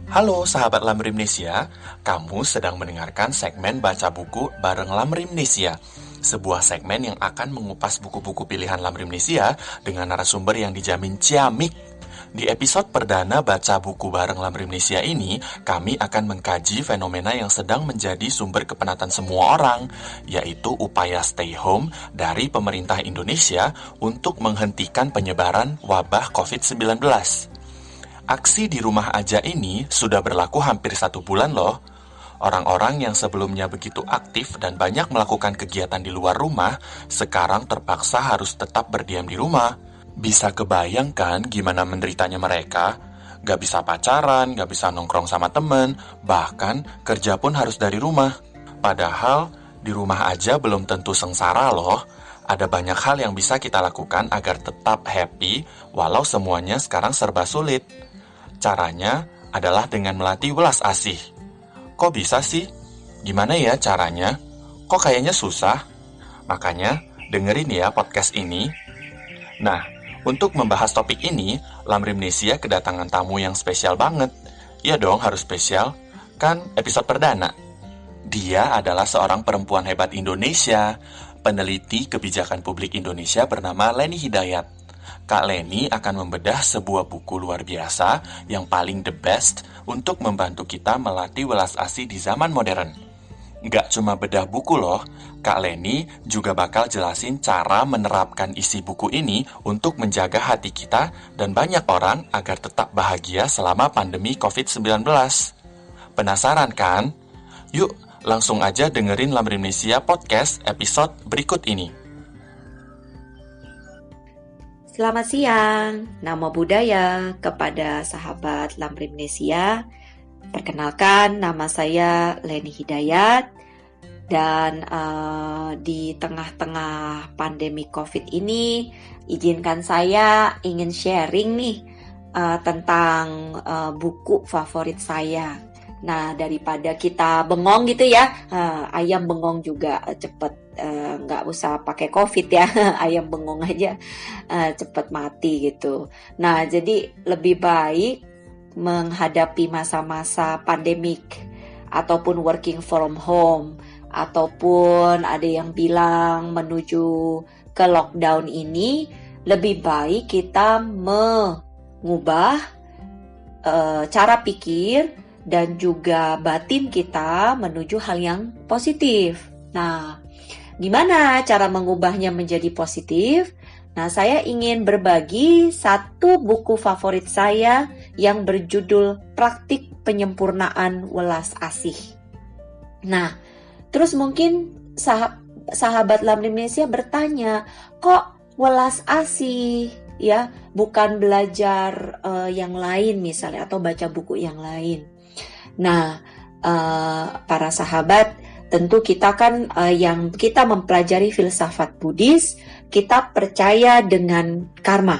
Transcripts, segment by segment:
Halo sahabat Lamrimnesia, kamu sedang mendengarkan segmen Baca Buku bareng Lamrimnesia, sebuah segmen yang akan mengupas buku-buku pilihan Lamrimnesia dengan narasumber yang dijamin ciamik. Di episode perdana Baca Buku bareng Lamrimnesia ini, kami akan mengkaji fenomena yang sedang menjadi sumber kepenatan semua orang, yaitu upaya stay home dari pemerintah Indonesia untuk menghentikan penyebaran wabah COVID-19. Aksi di rumah aja ini sudah berlaku hampir 1 bulan loh. Orang-orang yang sebelumnya begitu aktif dan banyak melakukan kegiatan di luar rumah, sekarang terpaksa harus tetap berdiam di rumah. Bisa kebayangkan gimana menderitanya mereka? Gak bisa pacaran, gak bisa nongkrong sama temen, bahkan kerja pun harus dari rumah. Padahal di rumah aja belum tentu sengsara loh. Ada banyak hal yang bisa kita lakukan agar tetap happy walau semuanya sekarang serba sulit. Caranya adalah dengan melatih welas asih. Kok bisa sih? Gimana ya caranya? Kok kayaknya susah? Makanya dengerin ya podcast ini. Nah, untuk membahas topik ini, Lamrimnesia kedatangan tamu yang spesial banget. Ya dong, harus spesial. Kan episode perdana. Dia adalah seorang perempuan hebat Indonesia, peneliti kebijakan publik Indonesia bernama Leni Hidayat. Kak Leni akan membedah sebuah buku luar biasa yang paling the best untuk membantu kita melatih welas asih di zaman modern. Nggak cuma bedah buku loh, Kak Leni juga bakal jelasin cara menerapkan isi buku ini untuk menjaga hati kita dan banyak orang agar tetap bahagia selama pandemi COVID-19. Penasaran kan? Yuk, langsung aja dengerin Lamrimnesia Podcast episode berikut ini. Selamat siang, namo buddhaya kepada sahabat Lamrimnesia. Perkenalkan, nama saya Leni Hidayat. Dan di tengah-tengah pandemi COVID ini, izinkan saya ingin sharing nih tentang buku favorit saya. Nah, daripada kita bengong gitu ya, ayam bengong juga cepet, nggak usah pakai COVID ya, ayam bengong aja cepet mati gitu. Nah, jadi lebih baik menghadapi masa-masa pandemik ataupun working from home, ataupun ada yang bilang menuju ke lockdown ini, lebih baik kita mengubah cara pikir dan juga batin kita menuju hal yang positif. Nah, gimana cara mengubahnya menjadi positif? Nah, saya ingin berbagi satu buku favorit saya yang berjudul Praktik Penyempurnaan Welas Asih. Nah, terus mungkin sahabat Lamrimnesia bertanya, kok welas asih? Ya, bukan belajar yang lain misalnya atau baca buku yang lain. Nah, para sahabat, tentu kita kan yang kita mempelajari filsafat Buddhis, kita percaya dengan karma.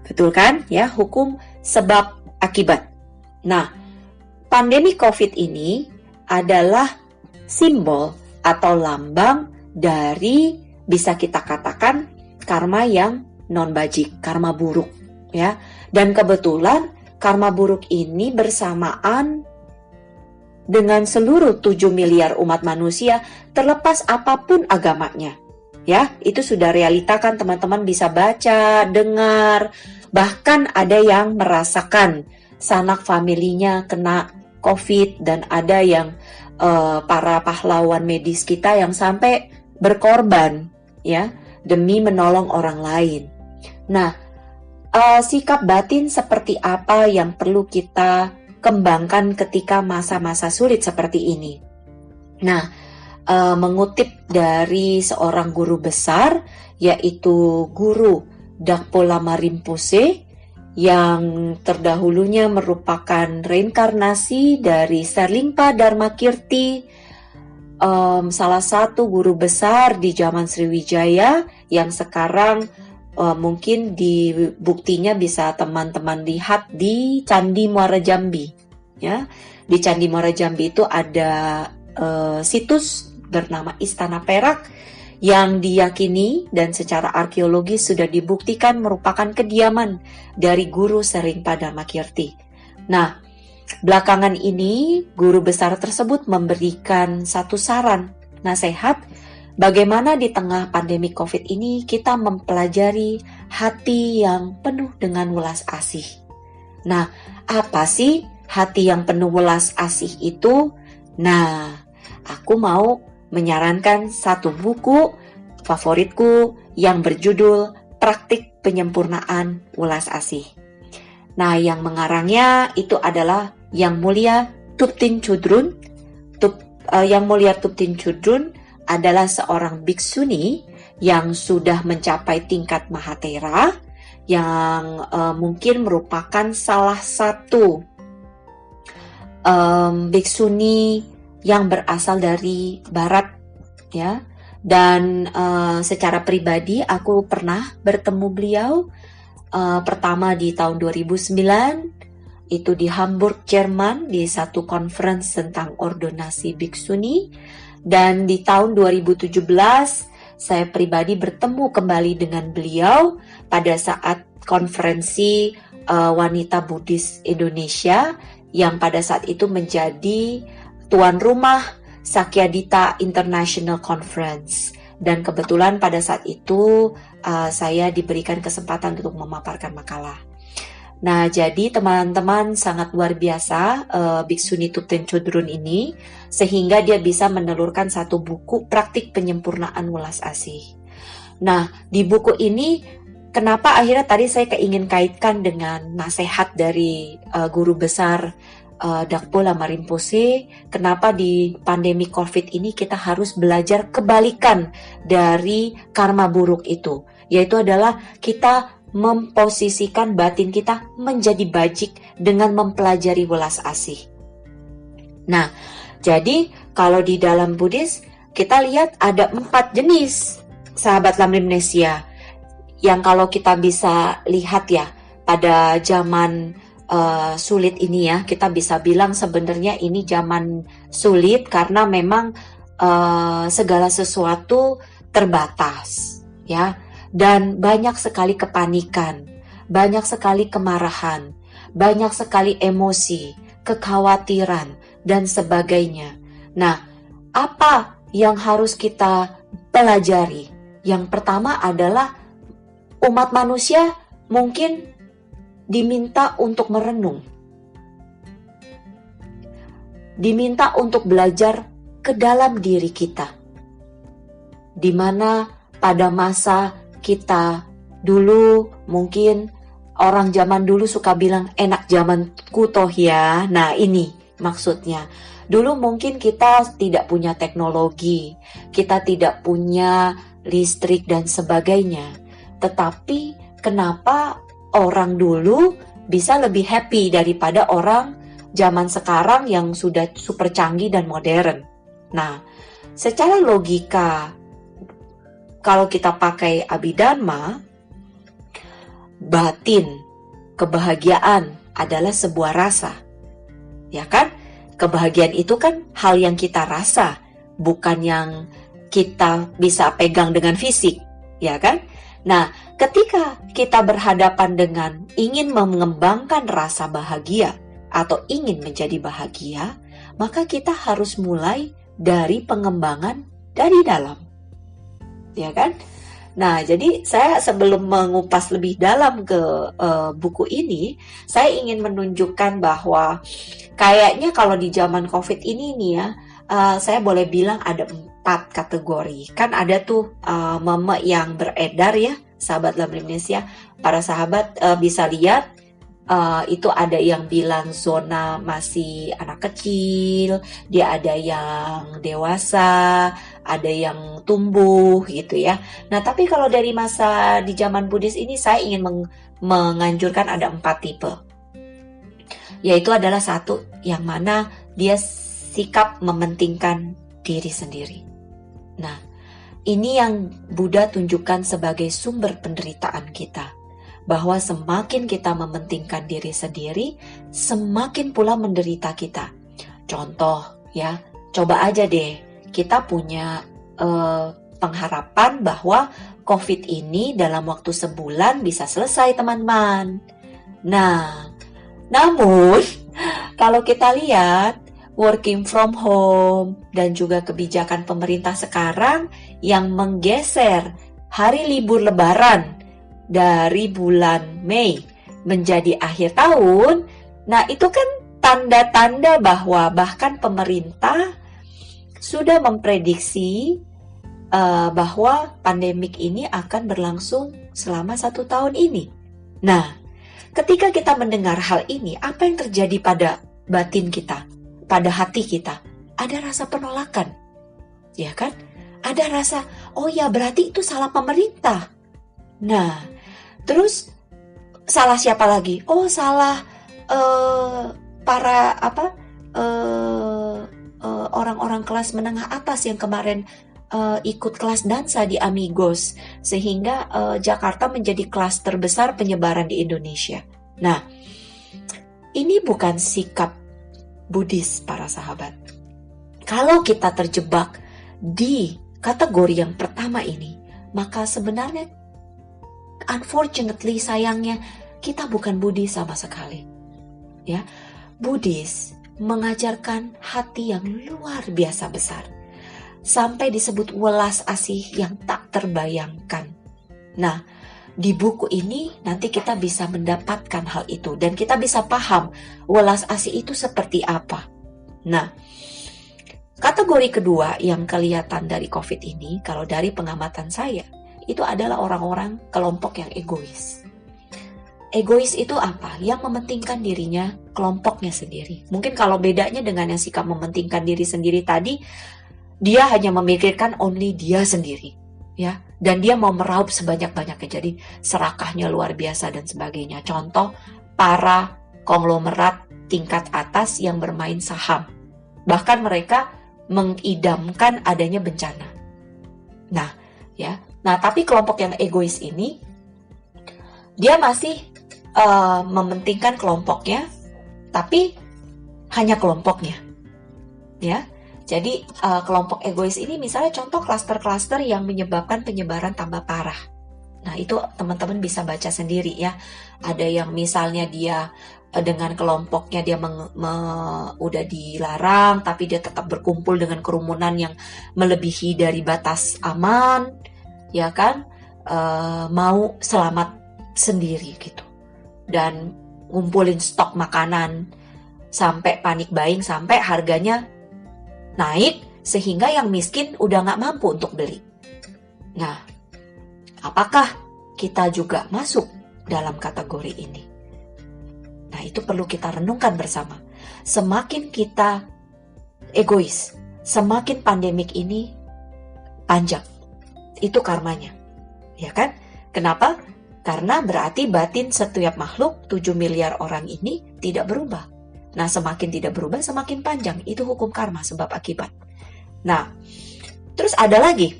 Betul kan? Ya, hukum sebab akibat. Nah, pandemi COVID ini adalah simbol atau lambang dari, bisa kita katakan, karma yang non-bajik, karma buruk, ya. Dan kebetulan karma buruk ini bersamaan dengan seluruh 7 miliar umat manusia, terlepas apapun agamanya. Ya, itu sudah realita kan, teman-teman bisa baca, dengar, bahkan ada yang merasakan sanak familinya kena COVID, dan ada yang para pahlawan medis kita yang sampai berkorban ya demi menolong orang lain. Nah, sikap batin seperti apa yang perlu kita kembangkan ketika masa-masa sulit seperti ini? Nah, mengutip dari seorang guru besar, yaitu Guru Dakpo Lama Rinpoche, yang terdahulunya merupakan reinkarnasi dari Serlingpa Dharmakirti, salah satu guru besar di zaman Sriwijaya yang sekarang mungkin di buktinya bisa teman-teman lihat di Candi Muara Jambi. Ya, di Candi Muara Jambi itu ada situs bernama Istana Perak yang diyakini dan secara arkeologis sudah dibuktikan merupakan kediaman dari Guru Serlingpa Dharmakirti. Nah, Belakangan ini, guru besar tersebut memberikan satu saran, nasihat, bagaimana di tengah pandemi COVID ini kita mempelajari hati yang penuh dengan welas asih. Nah, apa sih hati yang penuh welas asih itu? Nah, aku mau menyarankan satu buku favoritku yang berjudul Praktik Penyempurnaan Welas Asih. Nah, yang mengarangnya itu adalah Yang Mulia Thupten Chodron. Yang Mulia Thupten Chodron adalah seorang biksuni yang sudah mencapai tingkat Mahatera, yang mungkin merupakan salah satu biksuni yang berasal dari Barat, ya. Dan secara pribadi aku pernah bertemu beliau pertama di tahun 2009. Itu di Hamburg, Jerman, di satu conference tentang ordonasi biksuni. Dan di tahun 2017, saya pribadi bertemu kembali dengan beliau pada saat konferensi Wanita Buddhis Indonesia, yang pada saat itu menjadi tuan rumah Sakyadhita International Conference. Dan kebetulan pada saat itu saya diberikan kesempatan untuk memaparkan makalah. Nah, jadi teman-teman sangat luar biasa Biksuni Thupten Chodron ini, sehingga dia bisa menelurkan satu buku Praktik Penyempurnaan Welas Asih. Nah, di buku ini kenapa akhirnya tadi saya keingin kaitkan dengan nasihat dari guru besar Dakpo Lama Rinpoche, kenapa di pandemi COVID ini kita harus belajar kebalikan dari karma buruk itu, yaitu adalah kita memposisikan batin kita menjadi bajik dengan mempelajari welas asih. Nah, jadi kalau di dalam Buddhis kita lihat ada 4 jenis sahabat Lamrimnesia yang kalau kita bisa lihat ya pada zaman sulit ini ya, kita bisa bilang sebenarnya ini zaman sulit karena memang segala sesuatu terbatas, ya. Dan banyak sekali kepanikan, banyak sekali kemarahan, banyak sekali emosi, kekhawatiran, dan sebagainya. Nah, apa yang harus kita pelajari? Yang pertama adalah umat manusia mungkin diminta untuk merenung, diminta untuk belajar ke dalam diri kita, di mana pada masa kita dulu mungkin orang zaman dulu suka bilang enak zamanku toh ya. Nah, ini maksudnya. Dulu mungkin kita tidak punya teknologi, kita tidak punya listrik dan sebagainya. Tetapi kenapa orang dulu bisa lebih happy daripada orang zaman sekarang yang sudah super canggih dan modern? Nah, secara logika kalau kita pakai Abhidharma, batin, kebahagiaan adalah sebuah rasa. Ya kan? Kebahagiaan itu kan hal yang kita rasa, bukan yang kita bisa pegang dengan fisik, ya kan? Nah, ketika kita berhadapan dengan ingin mengembangkan rasa bahagia atau ingin menjadi bahagia, maka kita harus mulai dari pengembangan dari dalam. Ya kan? Nah, jadi saya sebelum mengupas lebih dalam ke buku ini, saya ingin menunjukkan bahwa kayaknya kalau di zaman COVID ini nih ya, saya boleh bilang ada 4 kategori. Kan ada tuh meme yang beredar ya, sahabat Lamrimnesia. Para sahabat bisa lihat, itu ada yang bilang zona masih anak kecil, dia ada yang dewasa, ada yang tumbuh gitu ya. Nah, tapi kalau dari masa di zaman Buddhis ini saya ingin menganjurkan ada 4 tipe. Yaitu adalah satu, yang mana dia sikap mementingkan diri sendiri. Nah, ini yang Buddha tunjukkan sebagai sumber penderitaan kita. Bahwa semakin kita mementingkan diri sendiri, semakin pula menderita kita. Contoh ya, coba aja deh, kita punya pengharapan bahwa COVID ini dalam waktu sebulan bisa selesai teman-teman. Nah, namun Kalau kita lihat working from home dan juga kebijakan pemerintah sekarang yang menggeser hari libur Lebaran dari bulan Mei menjadi akhir tahun, nah itu kan tanda-tanda bahwa bahkan pemerintah sudah memprediksi bahwa pandemik ini akan berlangsung selama 1 tahun ini. Nah, ketika kita mendengar hal ini, apa yang terjadi pada batin kita, pada hati kita? Ada rasa penolakan, ya kan? Ada rasa, oh ya berarti itu salah pemerintah. Nah, terus salah siapa lagi? Oh salah para orang-orang kelas menengah atas yang kemarin ikut kelas dansa di Amigos, sehingga Jakarta menjadi kelas terbesar penyebaran di Indonesia. Nah, ini bukan sikap Buddhis para sahabat. Kalau kita terjebak di kategori yang pertama ini, maka sebenarnya unfortunately, sayangnya kita bukan Buddhis sama sekali. Ya, Buddhis mengajarkan hati yang luar biasa besar. Sampai disebut welas asih yang tak terbayangkan. Nah, di buku ini nanti kita bisa mendapatkan hal itu dan kita bisa paham welas asih itu seperti apa. Nah, kategori kedua yang kelihatan dari COVID ini, kalau dari pengamatan saya, itu adalah orang-orang kelompok yang egois. Egois itu apa? Yang mementingkan dirinya, kelompoknya sendiri. Mungkin kalau bedanya dengan yang sikap mementingkan diri sendiri tadi, dia hanya memikirkan only dia sendiri, ya. Dan dia mau meraup sebanyak-banyaknya, jadi serakahnya luar biasa dan sebagainya. Contoh, para konglomerat tingkat atas yang bermain saham. Bahkan mereka mengidamkan adanya bencana. Nah, ya. Nah, tapi kelompok yang egois ini, dia masih mementingkan kelompoknya, tapi hanya kelompoknya, ya. Jadi kelompok egois ini misalnya contoh klaster-klaster yang menyebabkan penyebaran tambah parah. Nah, itu teman-teman bisa baca sendiri ya. Ada yang misalnya dia dengan kelompoknya dia udah dilarang, tapi dia tetap berkumpul dengan kerumunan yang melebihi dari batas aman, ya kan? Mau selamat sendiri gitu. Dan ngumpulin stok makanan sampai panik buying, sampai harganya naik sehingga yang miskin udah gak mampu untuk beli. Nah, apakah kita juga masuk dalam kategori ini? Nah, itu perlu kita renungkan bersama. Semakin kita egois, semakin pandemik ini panjang. Itu karmanya, ya kan? Kenapa? Karena berarti batin setiap makhluk 7 miliar orang ini tidak berubah. Nah, semakin tidak berubah, semakin panjang. Itu hukum karma, sebab akibat. Nah, terus ada lagi.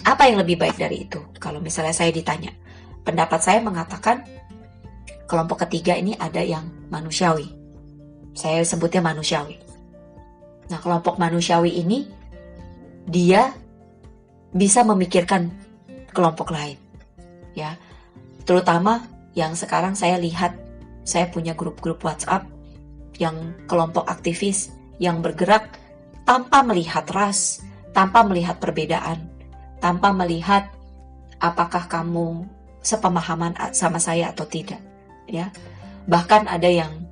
Apa yang lebih baik dari itu? Kalau misalnya saya ditanya, pendapat saya mengatakan kelompok ketiga ini ada yang manusiawi. Saya sebutnya manusiawi. Nah, kelompok manusiawi ini, dia bisa memikirkan kelompok lain. Ya, terutama yang sekarang saya lihat, saya punya grup-grup WhatsApp yang kelompok aktivis yang bergerak tanpa melihat ras, tanpa melihat perbedaan, tanpa melihat apakah kamu sepemahaman sama saya atau tidak, ya. Bahkan ada yang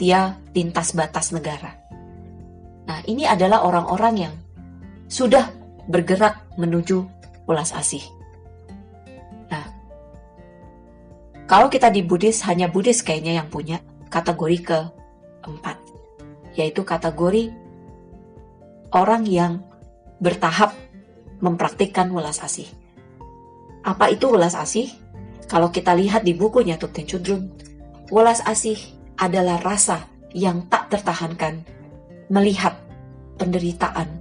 dia lintas batas negara. Nah, ini adalah orang-orang yang sudah bergerak menuju welas asih. Nah, kalau kita di Buddhis, hanya Buddhis kayaknya yang punya kategori keempat, yaitu kategori orang yang bertahap mempraktikkan welas asih. Apa itu welas asih? Kalau kita lihat di bukunya Thupten Chodron, welas asih adalah rasa yang tak tertahankan melihat penderitaan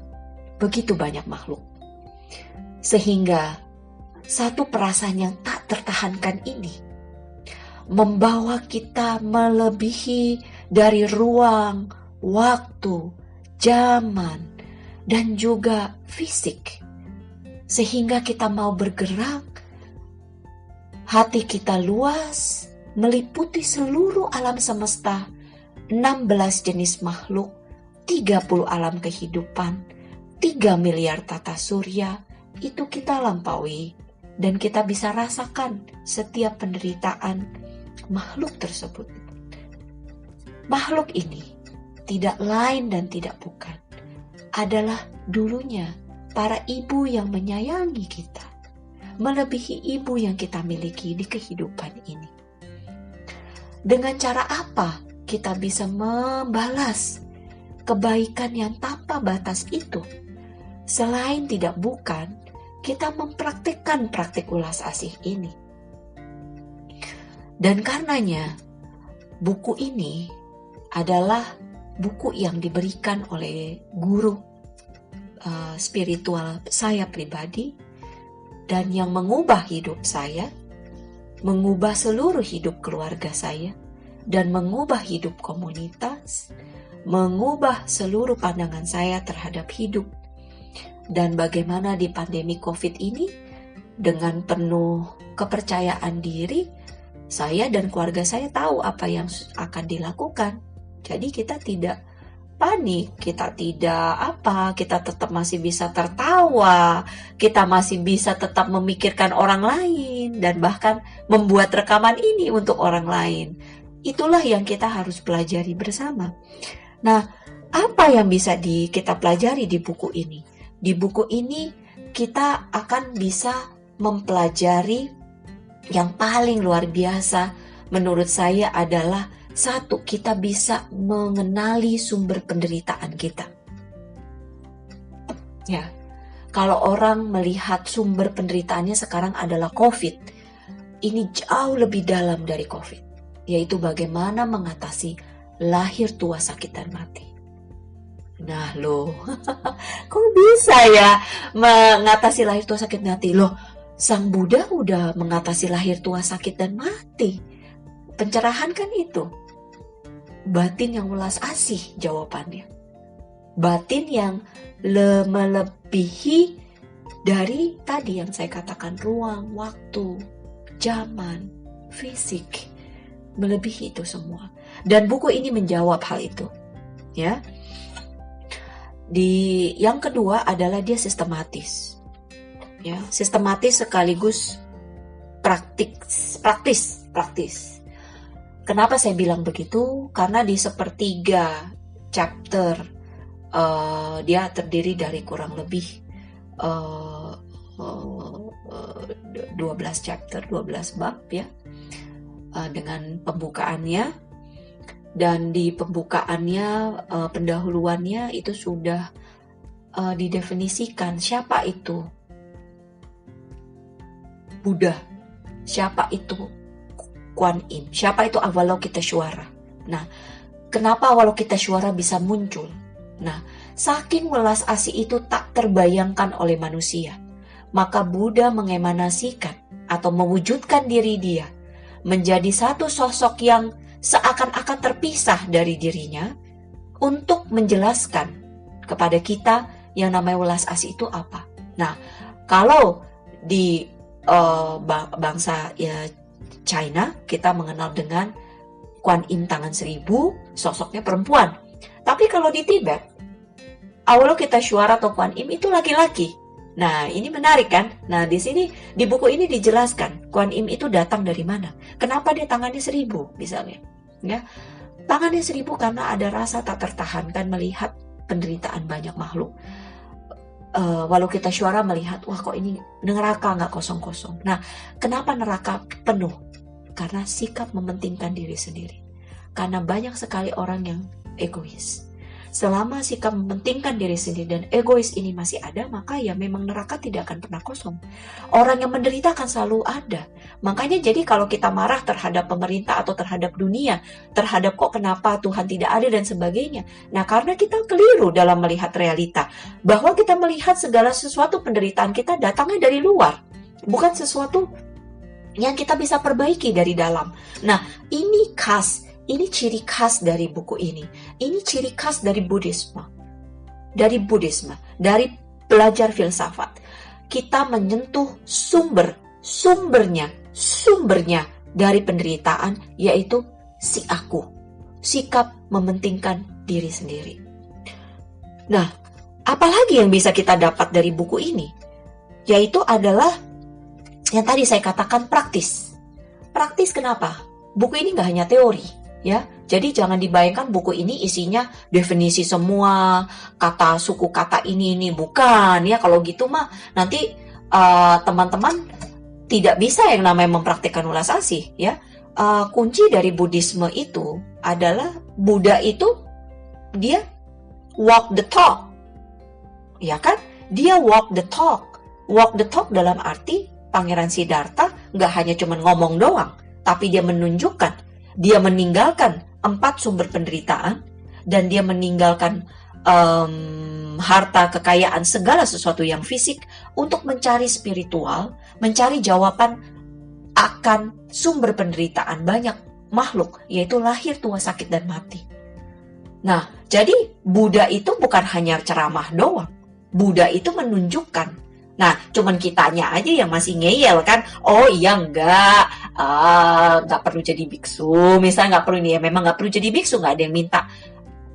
begitu banyak makhluk. Sehingga satu perasaan yang tak tertahankan ini membawa kita melebihi dari ruang, waktu, zaman, dan juga fisik. Sehingga kita mau bergerak, hati kita luas, meliputi seluruh alam semesta, 16 jenis makhluk, 30 alam kehidupan, 3 miliar tata surya, itu kita lampaui dan kita bisa rasakan setiap penderitaan makhluk tersebut. Makhluk ini tidak lain dan tidak bukan adalah dulunya para ibu yang menyayangi kita, melebihi ibu yang kita miliki di kehidupan ini. Dengan cara apa kita bisa membalas kebaikan yang tanpa batas itu? Selain tidak bukan, kita mempraktikkan praktik ulas asih ini. Dan karenanya, buku ini adalah buku yang diberikan oleh guru spiritual saya pribadi dan yang mengubah hidup saya, mengubah seluruh hidup keluarga saya, dan mengubah hidup komunitas, mengubah seluruh pandangan saya terhadap hidup. Dan bagaimana di pandemi COVID ini, dengan penuh kepercayaan diri, saya dan keluarga saya tahu apa yang akan dilakukan. Jadi kita tidak panik, kita tetap masih bisa tertawa, kita masih bisa tetap memikirkan orang lain, dan bahkan membuat rekaman ini untuk orang lain. Itulah yang kita harus pelajari bersama. Nah, apa yang bisa kita pelajari di buku ini? Di buku ini kita akan bisa mempelajari yang paling luar biasa menurut saya adalah satu, kita bisa mengenali sumber penderitaan kita. Ya, kalau orang melihat sumber penderitaannya sekarang adalah COVID, ini jauh lebih dalam dari COVID, yaitu bagaimana mengatasi lahir tua sakit dan mati. Nah loh, kok bisa ya mengatasi lahir tua sakit mati? Loh, Sang Buddha udah mengatasi lahir tua sakit dan mati. Pencerahan kan itu. Batin yang welas asih jawabannya. Batin yang melebihi dari tadi yang saya katakan ruang, waktu, zaman, fisik. Melebihi itu semua. Dan buku ini menjawab hal itu. Ya. Yang kedua adalah dia sistematis. Ya, sistematis sekaligus praktis. Kenapa saya bilang begitu? Karena di sepertiga chapter dia terdiri dari kurang lebih 12 chapter, 12 bab ya, dengan pembukaannya. Dan di pembukaannya, pendahuluannya itu sudah didefinisikan siapa itu Buddha, siapa itu Kuan Im, siapa itu Avalokiteshvara. Nah, kenapa Avalokiteshvara bisa muncul? Nah, saking welas asih itu tak terbayangkan oleh manusia, maka Buddha mengemanasikan atau mewujudkan diri dia menjadi satu sosok yang seakan-akan terpisah dari dirinya untuk menjelaskan kepada kita yang namanya welas asih itu apa. Nah, kalau di bangsa ya China, kita mengenal dengan Kuan Im tangan 1000, sosoknya perempuan. Tapi kalau di Tibet, Avalokiteshvara atau Kuan Im itu laki-laki. Nah, ini menarik kan? Nah, di sini di buku ini dijelaskan Kuan Im itu datang dari mana? Kenapa dia tangannya 1000 misalnya? Ya, tangannya 1000 karena ada rasa tak tertahankan melihat penderitaan banyak makhluk. Avalokiteshvara melihat, wah kok ini neraka nggak kosong-kosong. Nah, kenapa neraka penuh? Karena sikap mementingkan diri sendiri. Karena banyak sekali orang yang egois. Selama sikap mementingkan diri sendiri dan egois ini masih ada, maka ya memang neraka tidak akan pernah kosong. Orang yang menderita akan selalu ada. Makanya jadi kalau kita marah terhadap pemerintah atau terhadap dunia, terhadap kok kenapa Tuhan tidak ada dan sebagainya. Nah, karena kita keliru dalam melihat realita. Bahwa kita melihat segala sesuatu penderitaan kita datangnya dari luar. Bukan sesuatu yang kita bisa perbaiki dari dalam. Nah, ini ciri khas dari buku ini. Ini ciri khas dari Buddhisme. Dari belajar filsafat. Kita menyentuh sumbernya dari penderitaan, yaitu si aku. sikap mementingkan diri sendiri. Nah, apalagi yang bisa kita dapat dari buku ini? Yaitu adalah yang tadi saya katakan praktis. Praktis kenapa? Buku ini nggak hanya teori, ya. Jadi jangan dibayangkan buku ini isinya definisi semua, kata suku kata ini bukan, ya. Kalau gitu mah nanti teman-teman tidak bisa yang namanya mempraktikkan ulas asih, ya. Kunci dari Buddhisme itu adalah Buddha itu dia walk the talk, ya kan? Dia walk the talk. Walk the talk dalam arti Pangeran Siddhartha nggak hanya cuma ngomong doang, tapi dia menunjukkan, dia meninggalkan 4 sumber penderitaan, dan dia meninggalkan harta, kekayaan, segala sesuatu yang fisik untuk mencari spiritual, mencari jawaban akan sumber penderitaan banyak makhluk, yaitu lahir, tua, sakit, dan mati. Nah, jadi Buddha itu bukan hanya ceramah doang. Buddha itu menunjukkan. Nah, cuman kitanya aja yang masih ngeyel kan. Oh iya enggak perlu jadi biksu. Misalnya nggak perlu nih, ya memang nggak perlu jadi biksu. Nggak ada yang minta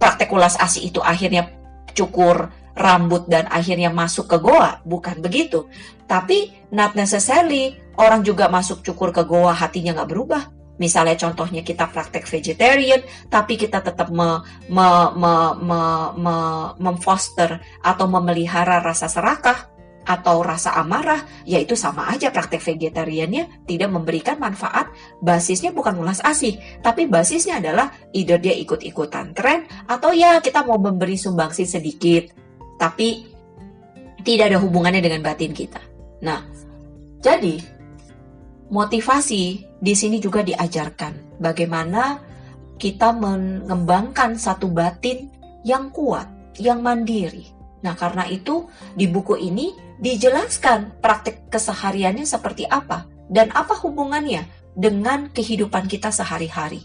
praktek ulas asih itu akhirnya cukur rambut dan akhirnya masuk ke goa. Bukan begitu. Tapi not necessarily orang juga masuk cukur ke goa hatinya nggak berubah. Misalnya contohnya kita praktek vegetarian, tapi kita tetap memfoster atau memelihara rasa serakah atau rasa amarah, yaitu sama aja praktek vegetariannya tidak memberikan manfaat. Basisnya bukan ulas asih, tapi basisnya adalah either dia ikut-ikutan tren, atau ya kita mau memberi sumbangsi sedikit, tapi tidak ada hubungannya dengan batin kita. Nah, jadi motivasi di sini juga diajarkan bagaimana kita mengembangkan satu batin yang kuat, yang mandiri. Nah, karena itu di buku ini dijelaskan praktik kesehariannya seperti apa dan apa hubungannya dengan kehidupan kita sehari-hari.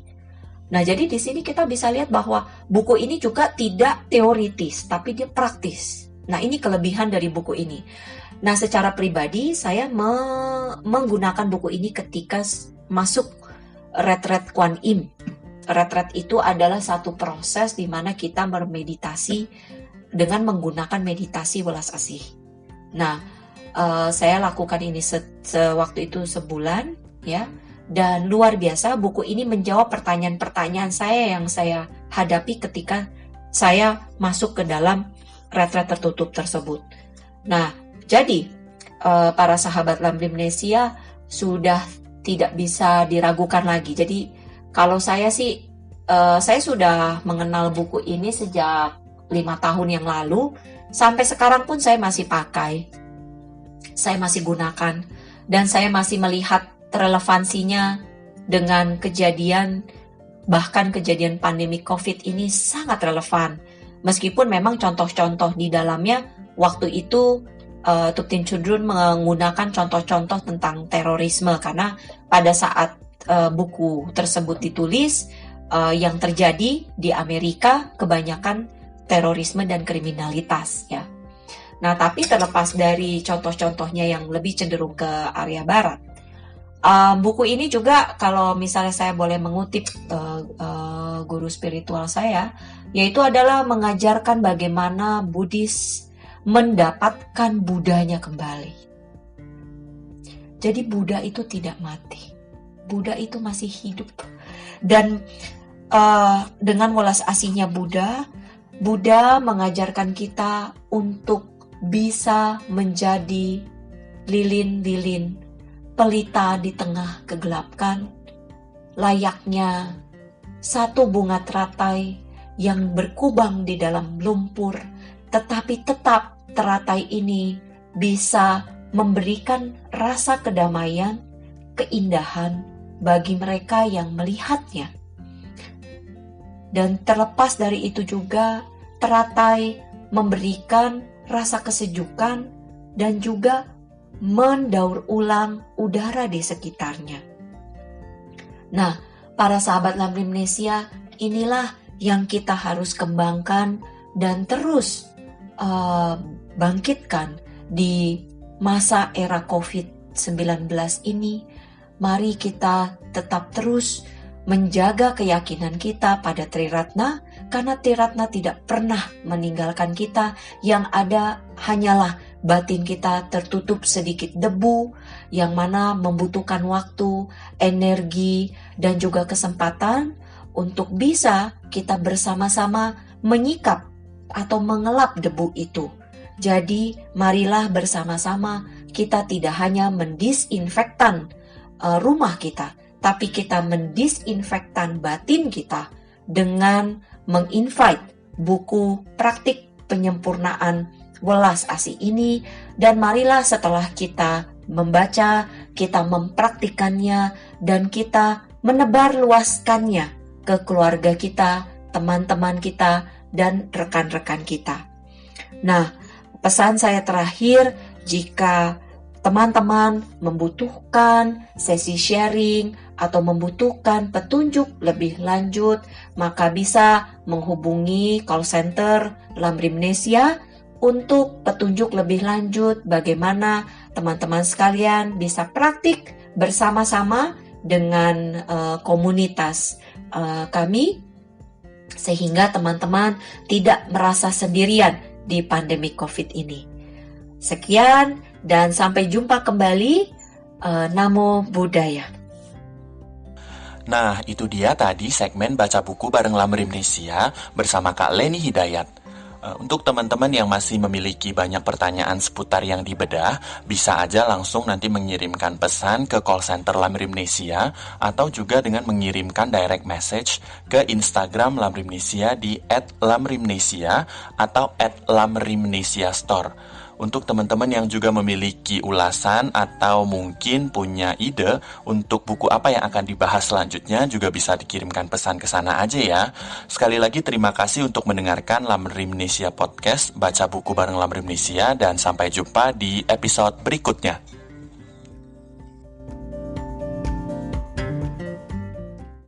Nah, jadi di sini kita bisa lihat bahwa buku ini juga tidak teoritis, tapi dia praktis. Nah, ini kelebihan dari buku ini. Nah, secara pribadi saya menggunakan buku ini ketika masuk retret Kuan Im. Retret itu adalah satu proses di mana kita bermeditasi dengan menggunakan meditasi welas asih. Nah, saya lakukan ini waktu itu sebulan, ya. Dan luar biasa, buku ini menjawab pertanyaan-pertanyaan saya yang saya hadapi ketika saya masuk ke dalam retret tertutup tersebut. Nah, jadi para sahabat Lamrimnesia sudah tidak bisa diragukan lagi. Jadi kalau saya sih, saya sudah mengenal buku ini sejak 5 tahun yang lalu, sampai sekarang pun saya masih pakai, saya masih gunakan, dan saya masih melihat relevansinya dengan kejadian, bahkan kejadian pandemi COVID ini sangat relevan. Meskipun memang contoh-contoh di dalamnya waktu itu Thupten Chödrön menggunakan contoh-contoh tentang terorisme, karena pada saat buku tersebut ditulis, yang terjadi di Amerika kebanyakan terorisme dan kriminalitas, ya. Nah, tapi terlepas dari contoh-contohnya yang lebih cenderung ke area barat, buku ini juga kalau misalnya saya boleh mengutip guru spiritual saya, yaitu adalah mengajarkan bagaimana Buddhis mendapatkan Budanya kembali. Jadi Buddha itu tidak mati, Buddha itu masih hidup, dan dengan welas asihnya Buddha mengajarkan kita untuk bisa menjadi lilin-lilin pelita di tengah kegelapan, layaknya satu bunga teratai yang berkubang di dalam lumpur, tetapi tetap teratai ini bisa memberikan rasa kedamaian, keindahan bagi mereka yang melihatnya. Dan terlepas dari itu juga, teratai memberikan rasa kesejukan dan juga mendaur ulang udara di sekitarnya. Nah, para sahabat Lamrimnesia, inilah yang kita harus kembangkan dan terus bangkitkan di masa era COVID-19 ini. Mari kita tetap terus menjaga keyakinan kita pada Triratna, karena Triratna tidak pernah meninggalkan kita. Yang ada hanyalah batin kita tertutup sedikit debu, yang mana membutuhkan waktu, energi, dan juga kesempatan untuk bisa kita bersama-sama menyikap atau mengelap debu itu. Jadi marilah bersama-sama kita tidak hanya mendisinfektan rumah kita, tapi kita mendisinfektan batin kita dengan menginvite buku praktik penyempurnaan welas asih ini. Dan marilah setelah kita membaca, kita mempraktikannya, dan kita menebarluaskannya ke keluarga kita, teman-teman kita, dan rekan-rekan kita. Nah, pesan saya terakhir, jika teman-teman membutuhkan sesi sharing atau membutuhkan petunjuk lebih lanjut, maka bisa menghubungi call center Lamrimnesia untuk petunjuk lebih lanjut bagaimana teman-teman sekalian bisa praktik bersama-sama dengan komunitas kami, sehingga teman-teman tidak merasa sendirian di pandemi COVID ini. Sekian dan sampai jumpa kembali. Namo Buddhaya. Nah, itu dia tadi segmen baca buku bareng Lamrimnesia bersama Kak Leni Hidayat. Untuk teman-teman yang masih memiliki banyak pertanyaan seputar yang dibedah, bisa aja langsung nanti mengirimkan pesan ke call center Lamrimnesia atau juga dengan mengirimkan direct message ke Instagram Lamrimnesia di @lamrimnesia atau @lamrimnesiastore. Untuk teman-teman yang juga memiliki ulasan atau mungkin punya ide untuk buku apa yang akan dibahas selanjutnya, juga bisa dikirimkan pesan ke sana aja ya. Sekali lagi terima kasih untuk mendengarkan Lamrimnesia Podcast, baca buku bareng Lamrimnesia, dan sampai jumpa di episode berikutnya.